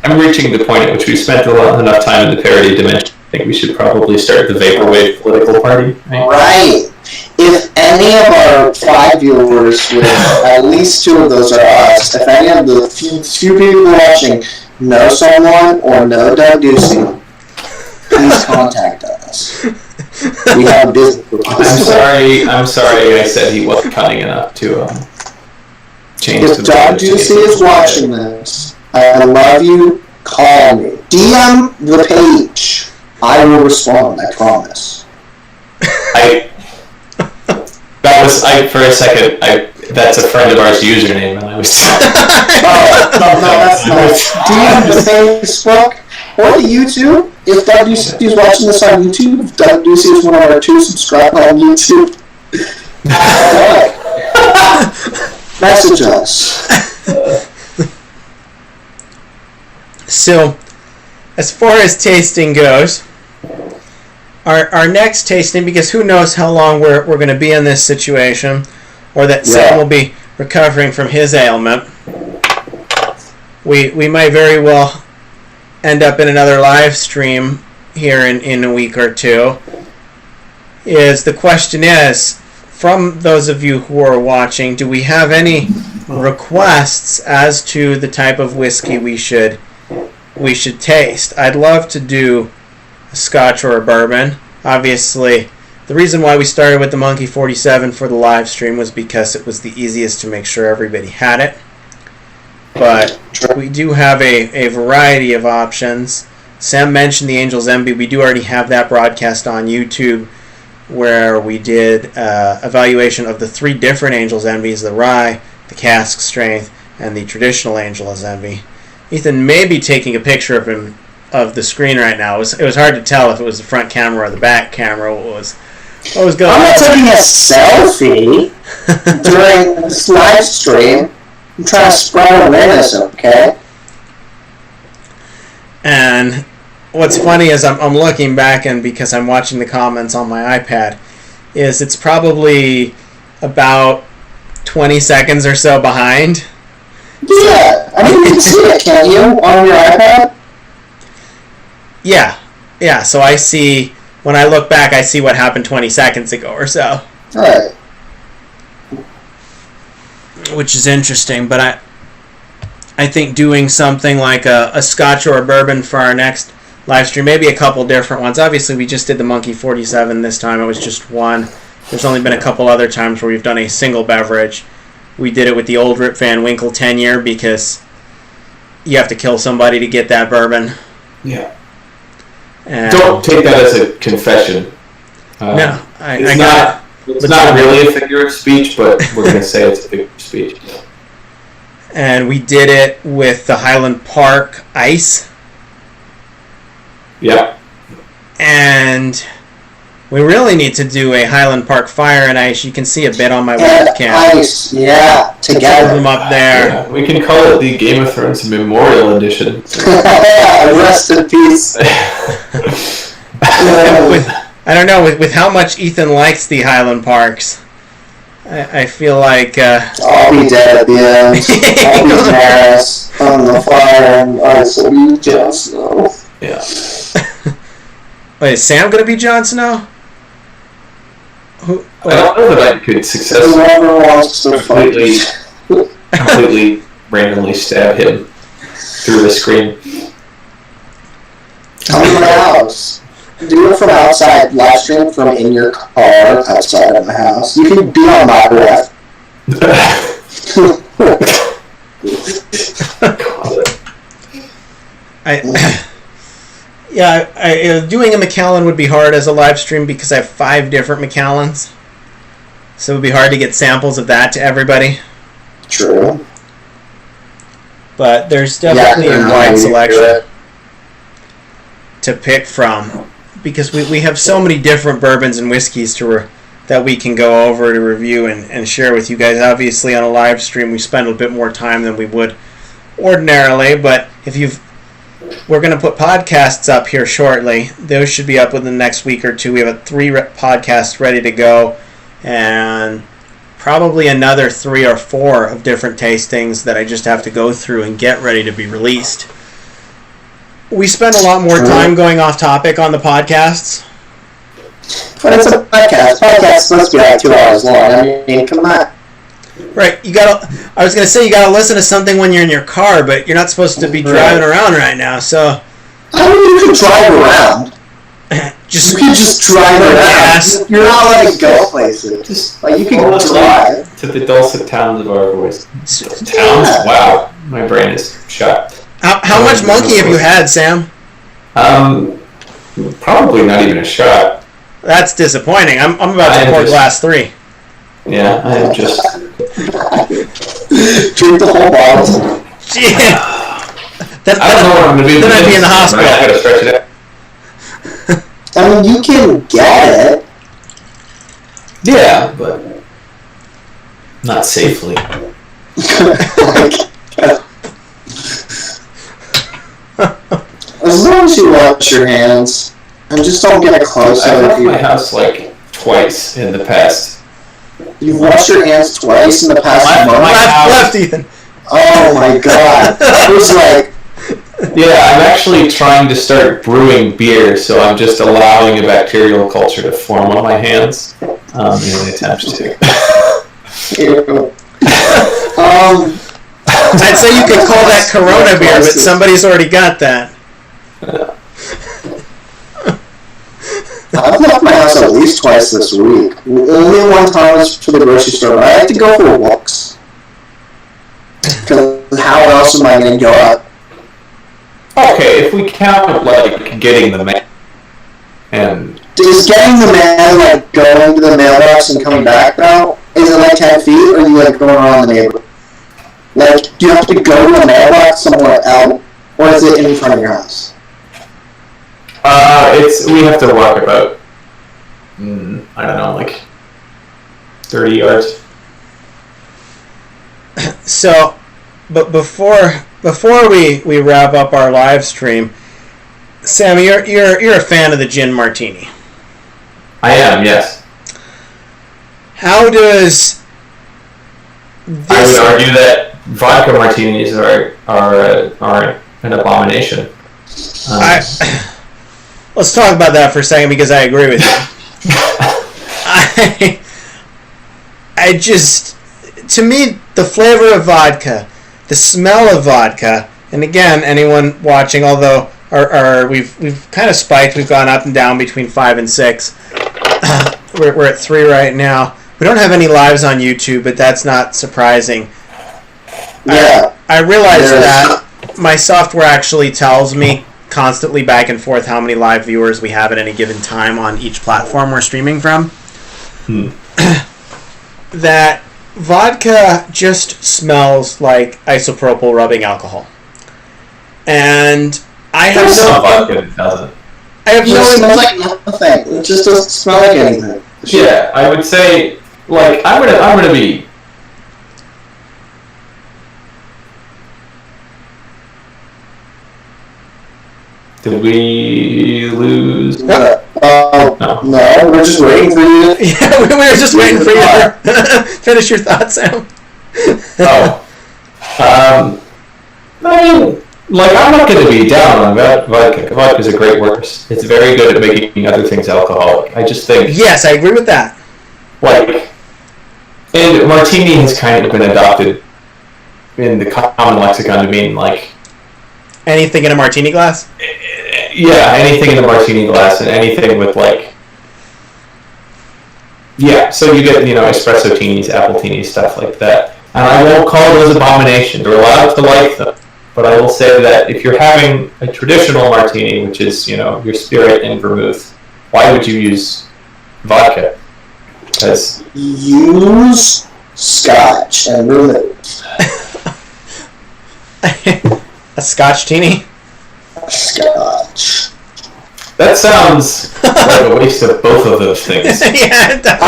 I'm reaching the point at which we've spent enough time in the parody dimension. I think we should probably start the Vaporwave political party. Right. If any of our 5 viewers, with at least 2 of those are us, if any of the few people watching know someone or know Doug Ducey, please contact us. We have a business. I'm sorry I said he wasn't cunning enough to change If Doug Ducey is watching this, I love you, call me. DM the page. I will respond, I promise. For a second, that's a friend of ours username, and I was... No, that's not. DM the Facebook, support the YouTube. If WC is watching this on YouTube, if WC is one of our 2, subscribe on YouTube. Message us. So, as far as tasting goes, our next tasting, because who knows how long we're going to be in this situation, or that Sam will be recovering from his ailment. We might very well end up in another live stream here in a week or two. The question is, from those of you who are watching, do we have any requests as to the type of whiskey we should taste? I'd love to do a Scotch or a bourbon. Obviously, the reason why we started with the Monkey 47 for the live stream was because it was the easiest to make sure everybody had it. But we do have a variety of options. Sam mentioned the Angel's Envy. We do already have that broadcast on YouTube, where we did evaluation of the 3 different Angel's Envies, the rye, the cask strength, and the traditional Angel's Envy. Ethan may be taking a picture of the screen right now. It was hard to tell if it was the front camera or the back camera. What was going on? I'm not taking a selfie during this live stream. I'm trying to spread awareness, okay? And what's funny is I'm looking back, and because I'm watching the comments on my iPad, is it's probably about 20 seconds or so behind. Yeah, I mean, you can see it, can't you, on your iPad? Yeah, so I see, when I look back, I see what happened 20 seconds ago or so. Alright. Which is interesting, but I think doing something like a Scotch or a bourbon for our next live stream, maybe a couple different ones. Obviously, we just did the Monkey 47 this time. It was just one. There's only been a couple other times where we've done a single beverage. We did it with the Old Rip Van Winkle 10-year because you have to kill somebody to get that bourbon. Yeah. And Don't take that as a confession. No, it's not really a figure of speech, but we're going to say it's a figure of speech. And we did it with the Highland Park Ice. Yeah. And we really need to do a Highland Park Fire and Ice. You can see a bit on my And webcam. ice, yeah, Put together. them up there. Yeah, we can call it the Game of Thrones Memorial Edition. Rest in peace. I don't know, with how much Ethan likes the Highland Parks, I feel like... I'll be dead at the end. I'll be Daenerys on the fire, and ice will be Jon Snow. Yeah. Wait, is Sam going to be Jon Snow? I don't know that I could successfully Whoever wants to fight completely randomly stab him through the screen. Come to my house. Do it from outside. Live stream from in your car outside of my house. You can be on my left. Doing a Macallan would be hard as a live stream because I have 5 different Macallans. So it would be hard to get samples of that to everybody. True. But there's definitely a wide selection to pick from, because we have so many different bourbons and whiskeys that we can go over to review and share with you guys. Obviously, on a live stream, we spend a bit more time than we would ordinarily, but we're going to put podcasts up here shortly. Those should be up within the next week or two. We have 3 podcasts ready to go, and probably another 3 or 4 of different tastings that I just have to go through and get ready to be released. We spend a lot more time going off topic on the podcasts. But it's a podcast. Podcasts supposed to be like 2 hours long. I mean, come on. Right, I was going to say you got to listen to something when you're in your car, but you're not supposed to be driving around right now, so... I mean, you can drive around. You can just drive around. Yes. You're not letting go places. Just, like, you can drive. To the dulcet tones of our voice. Towns? Wow. My brain is shut. How much monkey have you had, Sam? Probably not even a shot. That's disappointing. I'm about to pour glass 3. Yeah, I am just... Drink the whole bottle. I don't know what I'm going to do. Then I'd be in the hospital. I got to stretch it out. I mean, you can get it. Yeah, but not safely. As long as you wash your hands and just don't get close I've to left my people. house like twice in the past. You've washed your hands twice in the past month. Left, Ethan. Oh my god! I was like, Yeah, I'm actually trying to start brewing beer, so I'm just allowing a bacterial culture to form on my hands in an attempt to. ew. I'd say you could call that Corona beer, but somebody's already got that. I've left my house at least twice this week. Only one time was for the grocery store. I like to go for walks. Because how else am I going to go out? Okay, if we count like getting the mail and Is getting the mail like going to the mailbox and coming back now? Is it like 10 feet or are you like going around the neighborhood? Like, do you have to go to the mailbox somewhere else? Or is it in front of your house? we have to walk about I don't know, like 30 yards. So, but before we wrap up our live stream, Sam, you're a fan of the gin martini. I am, yes. How does this? I would argue that vodka martinis are an abomination. Let's talk about that for a second because I agree with you. I just, to me, the flavor of vodka, the smell of vodka, and again, anyone watching, although we've kind of spiked, we've gone up and down between 5 and 6. We're at 3 right now. We don't have any lives on YouTube, but that's not surprising. Yeah. I realize that my software actually tells me constantly back and forth how many live viewers we have at any given time on each platform we're streaming from. That vodka just smells like isopropyl rubbing alcohol. And I have There's some no... vodka that doesn't. I have It just no... smells like nothing. It just doesn't smell like anything. Yeah, I would say, like, I'm gonna be. Did we lose? No, No. we're just waiting for you. Yeah, we were just waiting for you to finish your thoughts, Sam. Oh. I mean, like, I'm not going to be down on vodka. Vodka's a great word. It's very good at making other things alcoholic. I just think, Yes, I agree with that. like, and martini has kind of been adopted in the common lexicon to mean, like, Anything in a martini glass? yeah, anything in a martini glass and anything with, like, yeah, so you get, espresso teenies, apple teenies, stuff like that. And I won't call those abominations. You're allowed to like them. But I will say that if you're having a traditional martini, which is, your spirit and vermouth, why would you use vodka? Because Use scotch and vermouth. A scotch teeny? Scotch. that sounds like a waste of both of those things. Yeah, it does.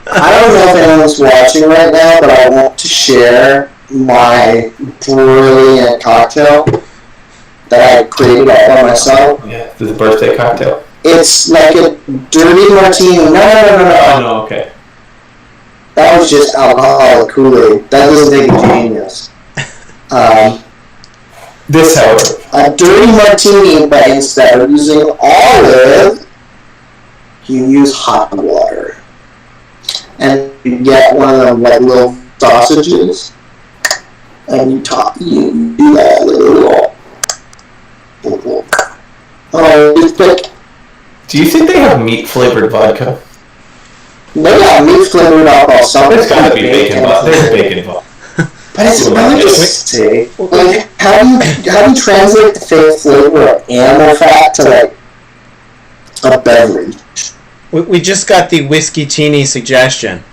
I don't know if anyone's watching right now, but I want to share my brilliant cocktail that I created all by myself. Yeah, the birthday cocktail. It's like a dirty martini. No. Oh, no, okay. That was just alcoholic Kool-Aid. That doesn't make it genius. This, however. A dirty martini, but instead of using olive, you use hot water. And you get one of them like little sausages, and you do that little. Oh, it's like Do you think they have meat-flavored vodka? they got meat flavored alcohol. There's gotta be bacon vodka. There's bacon vodka. But it's really just say, like, how do you translate the flavor of animal fat to like a beverage? We just got the whiskey teeny suggestion.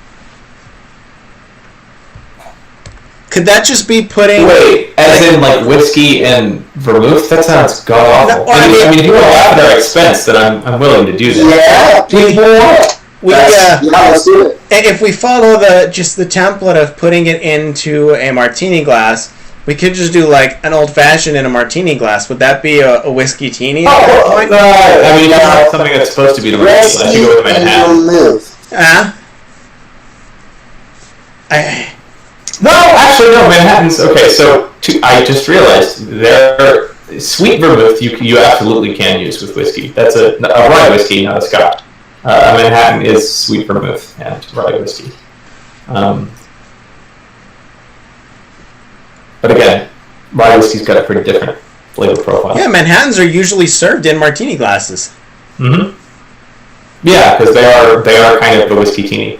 Could that just be putting... Wait, as in like whiskey and vermouth? That sounds god awful. No, I mean, if you want to laugh at our expense, then I'm willing to do that. Yeah, people want it. Yeah, let's do it. If we follow the template of putting it into a martini glass, we could just do like an old fashioned in a martini glass. Would that be a whiskey teeny? I mean, it's something that's supposed to be the martini glass. You go with Manhattan. No, actually, no. Manhattan's okay. So I just realized their sweet vermouth you absolutely can use with whiskey. That's a rye whiskey, not a Scotch. Manhattan is sweet vermouth and rye whiskey. But again, rye whiskey's got a pretty different flavor profile. Yeah, Manhattans are usually served in martini glasses. Mm-hmm. Yeah, because they are kind of a whiskey teeny.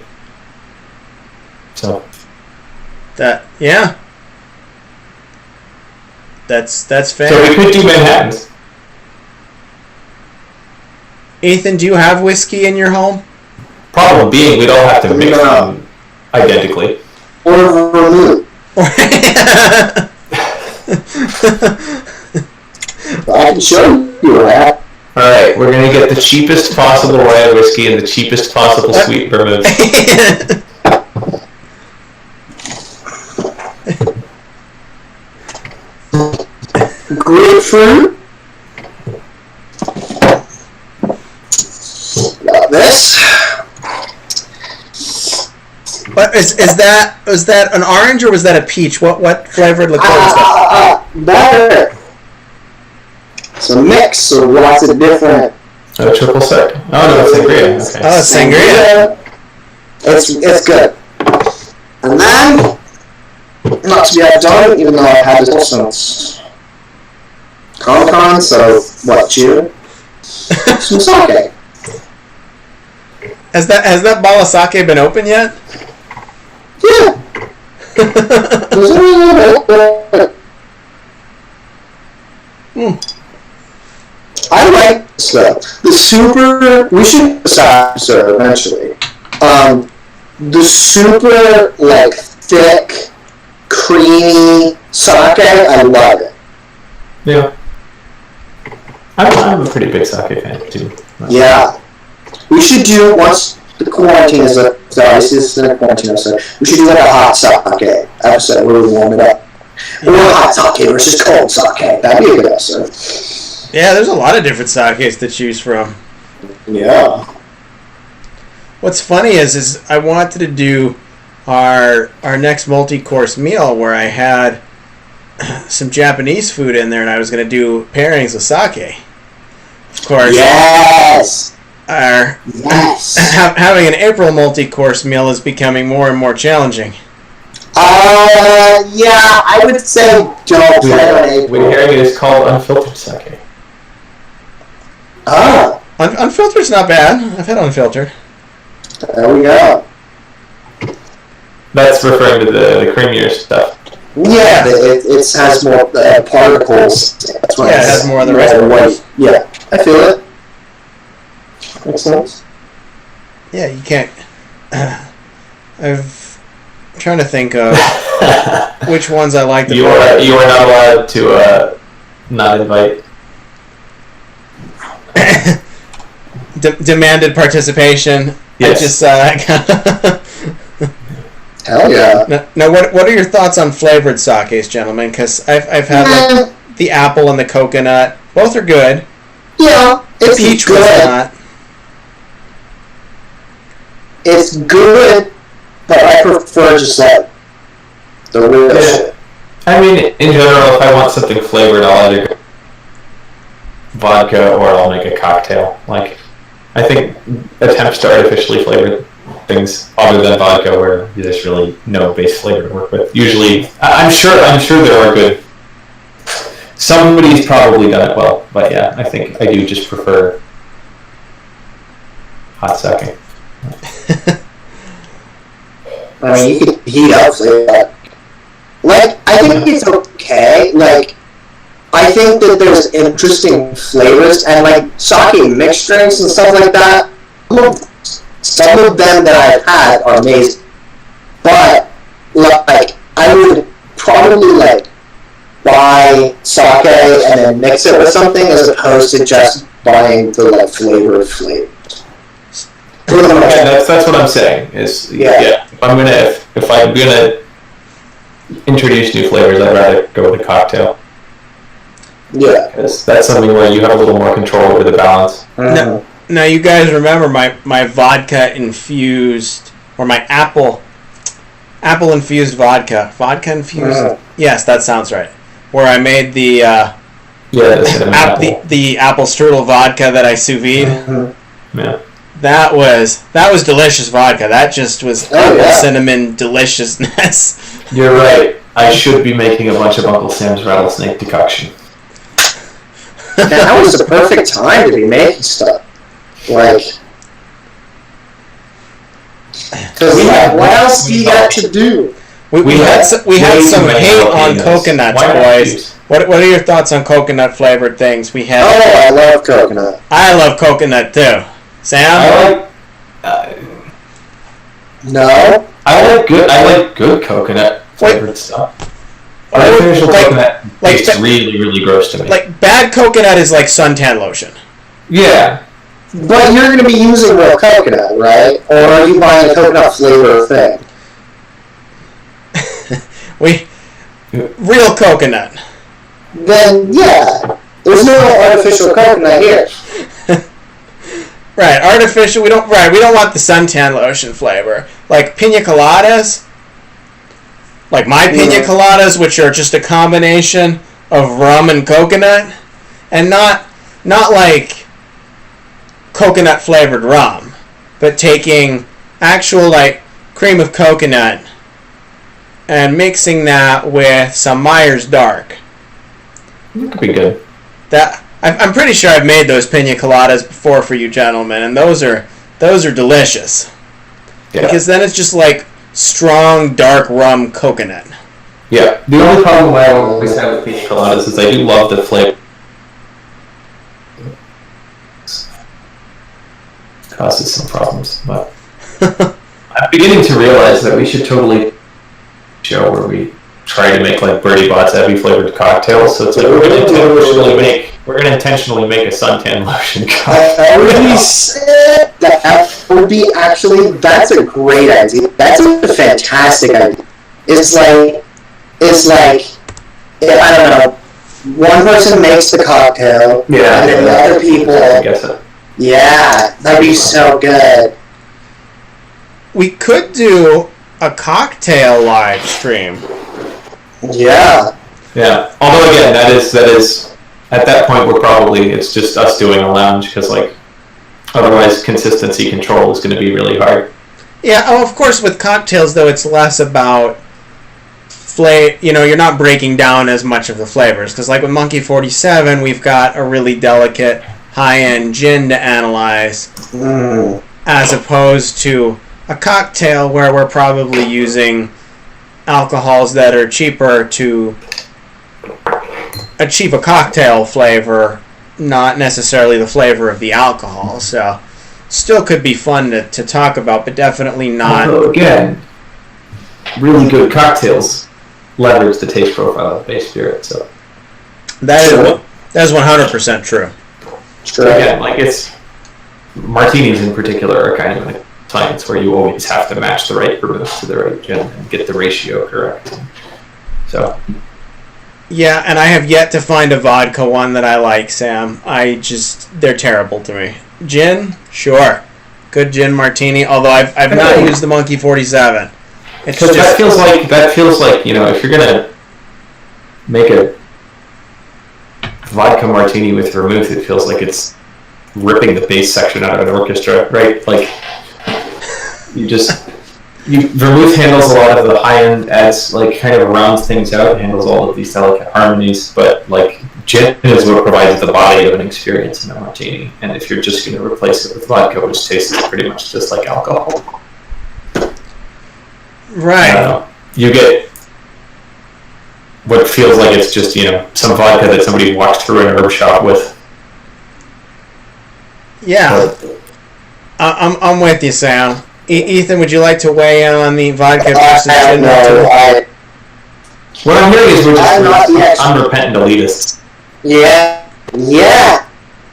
So. That's fair. So we could do Manhattans. Ethan, do you have whiskey in your home? Problem being, we'd all have to mix them identically. Or vermouth. I can show you that. Alright, we're going to get the cheapest possible rye whiskey and the cheapest possible sweet vermouth. Grapefruit. Love this. What is that? Was that an orange or was that a peach? What flavored liqueur is that? Better. It's a mix of lots of different. Oh, triple sec. Oh no, it's sangria. Okay. Oh, it's sangria. It's good. And then, not to be outdone, even though I've had this since Comic-Con, so what? Cheer. Some sake. Has that bottle of sake been open yet? Yeah. I like this though. The super. We should decide, sir, eventually. The super like thick, creamy sake. I love it. Yeah. I'm a pretty big sake fan too. Yeah. We should do once the quarantine is up. This is the quarantine episode. We should do like a hot sake episode where we warm it up. Or hot sake versus cold sake. That'd be a good episode. Yeah, there's a lot of different sakes to choose from. Yeah. What's funny is I wanted to do our next multi-course meal where I had some Japanese food in there and I was going to do pairings with sake. Of course. Yes. Having an April multi-course meal is becoming more and more challenging. Yeah, I would say don't try on April. We're hearing it is called unfiltered sake. Oh. Unfiltered's not bad. I've had unfiltered. There we go. That's referring to the creamier stuff. Yeah, it has more particles. That's why it has more of the rest of it. Yeah, I feel it. Makes sense. Yeah, you can't. I'm trying to think of which ones I like the most. You are not allowed to not invite. Demanded participation. Yes. Hell yeah. Now, what are your thoughts on flavored sakes, gentlemen? Because I've had like, the apple and the coconut. Both are good. Yeah, the peach good. Was not. It's good, but I prefer just like the real shit. I mean, in general, if I want something flavored, I'll either go vodka or I'll make a cocktail. Like, I think attempts to artificially flavor things other than vodka, where there's really no base flavor to work with. Usually, I'm sure there are good. Somebody's probably done it well, but yeah, I think I do just prefer hot sake. I mean, you could heat up flavor. Like, I think it's okay. Like, I think that there's interesting flavors, and like sake mixed drinks and stuff like that. Some of them that I've had are amazing, but like I would probably like buy sake and then mix it with something as opposed to just buying the like flavor. Yeah, that's what I'm saying. Is if I'm gonna introduce new flavors, I'd rather go with a cocktail. Yeah, because that's something where you have a little more control over the balance. Now you guys remember my vodka infused, or my apple infused vodka infused. Yes, that sounds right. Where I made the the apple strudel vodka that I sous vide. Yeah. That was delicious vodka. That just was cinnamon deliciousness. You're right. I should be making a bunch of Uncle Sam's rattlesnake decoction. Now is the perfect time to be making stuff. Like, because what else do you got to do? We had some hate on coconuts, boys. What are your thoughts on coconut flavored things? We had. Oh, I love coconut. I love coconut too. Sam? No. I like good coconut flavored stuff. Artificial coconut tastes really, really gross to me. Like bad coconut is like suntan lotion. Yeah. But you're going to be using real coconut, right? Or are you buying a coconut flavor thing? Real coconut. Then yeah, there's no artificial coconut here. Right, artificial. We don't want the suntan lotion flavor. Like pina coladas. Like my pina coladas, which are just a combination of rum and coconut, and not like coconut flavored rum, but taking actual like cream of coconut and mixing that with some Myers Dark. That could be good. I'm pretty sure I've made those pina coladas before for you gentlemen, and those are delicious. Yeah. Because then it's just like strong dark rum coconut. Yeah. The only problem I always have with pina coladas is I do love the flavor. Causes some problems, but I'm beginning to realize that we should totally show where we try to make like Bertie Bott's heavy flavored cocktails. So it's like we're gonna intentionally make a suntan lotion cocktail. That would be sick. That would be actually. That's a great idea. That's a fantastic idea. It's like I don't know. One person makes the cocktail, and then the other people. I guess so. Yeah, that'd be so good. We could do a cocktail live stream. Yeah. Yeah. Although again, that is at that point it's just us doing a lounge because like otherwise consistency control is going to be really hard. Yeah. Oh, of course. With cocktails though, it's less about you're not breaking down as much of the flavors because like with Monkey 47, we've got a really delicate high-end gin to analyze, as opposed to a cocktail where we're probably using alcohols that are cheaper to achieve a cocktail flavor, not necessarily the flavor of the alcohol. So, still could be fun to talk about, but definitely not. Although again, really good cocktails leverage the taste profile of the base spirit. So that is 100% true. So again, like it's martinis in particular are kind of like science where you always have to match the right vermouth to the right gin and get the ratio correct. So yeah, and I have yet to find a vodka one that I like, Sam. They're terrible to me. Gin, sure, good gin martini. Although I've not used the Monkey 47. Because that feels like if you're gonna make a vodka martini with vermouth, it feels like it's ripping the bass section out of an orchestra, right? Like vermouth handles a lot of the high end, adds like kind of rounds things out, handles all of these delicate harmonies, but like gin is what provides the body of an experience in a martini. And if you're just going to replace it with vodka, which tastes pretty much just like alcohol, right? You get what feels like it's just some vodka that somebody walked through an herb shop with. Yeah, I'm with you, Sam. Ethan, would you like to weigh in on the vodka versus gin? What I'm hearing is we're I'm not the just expert. unrepentant elitists. Yeah.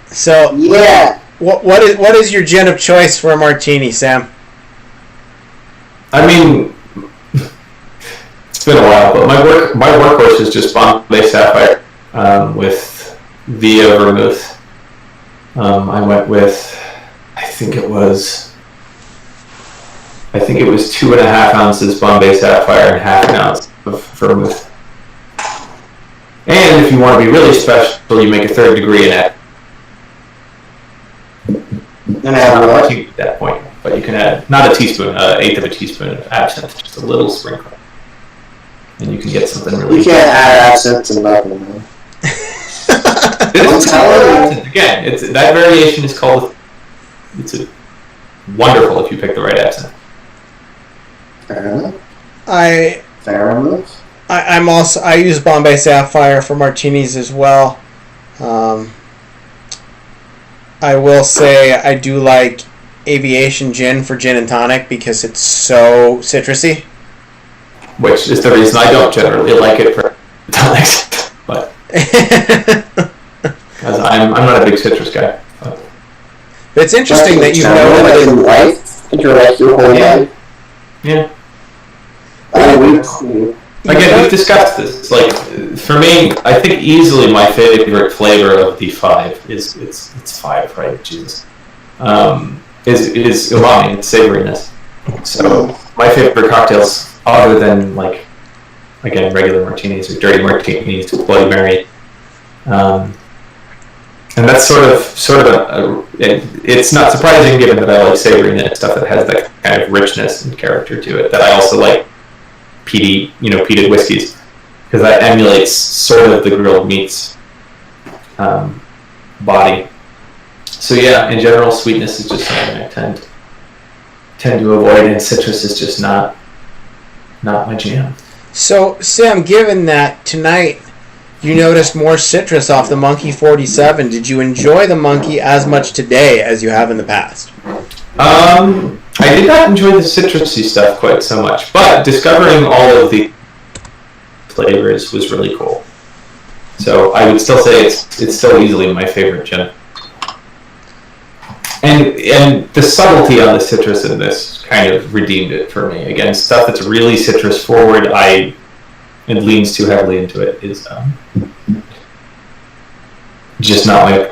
So, Yeah. what is your gin of choice for a martini, Sam? I mean, it's been a while, but my workhorse is just Bombay Sapphire with Via Vermouth. I went with, I think it was 2.5 ounces Bombay Sapphire and half an ounce of vermouth. And if you want to be really special, you make a third degree and add. And add what? At that point, but you can add not a teaspoon, eighth of a teaspoon of absinthe, just a little sprinkle, and you can get something really. You can't add absinthe to nothing, man. I'm telling you. Again, that variation is called. It's wonderful if you pick the right absinthe. Fair enough. Fair enough. I use Bombay Sapphire for martinis as well. I will say I do like Aviation Gin for gin and tonic because it's so citrusy. Which is the reason I don't generally like it for tonics, but because I'm not a big citrus guy. But it's interesting that you know know like in life. You're like your whole life. Yeah. Again, we've discussed this. Like, for me, I think easily my favorite flavor of the five is it's five, right? Jesus, is umami, it's savoriness. So my favorite cocktails, other than like, again, regular martinis or dirty martinis, Bloody Mary, and that's sort of it's not surprising given that I like savoriness, stuff that has that kind of richness and character to it. That I also like peated whiskeys, because that emulates sort of the grilled meats body. So yeah, in general, sweetness is just something I tend to avoid, and citrus is just not my jam. So Sam, given that tonight you noticed more citrus off the Monkey 47, did you enjoy the Monkey as much today as you have in the past? I did not enjoy the citrusy stuff quite so much, but discovering all of the flavors was really cool. So I would still say it's still easily my favorite gin. And the subtlety on the citrus in this kind of redeemed it for me. Again, stuff that's really citrus forward, it leans too heavily into it, is just not my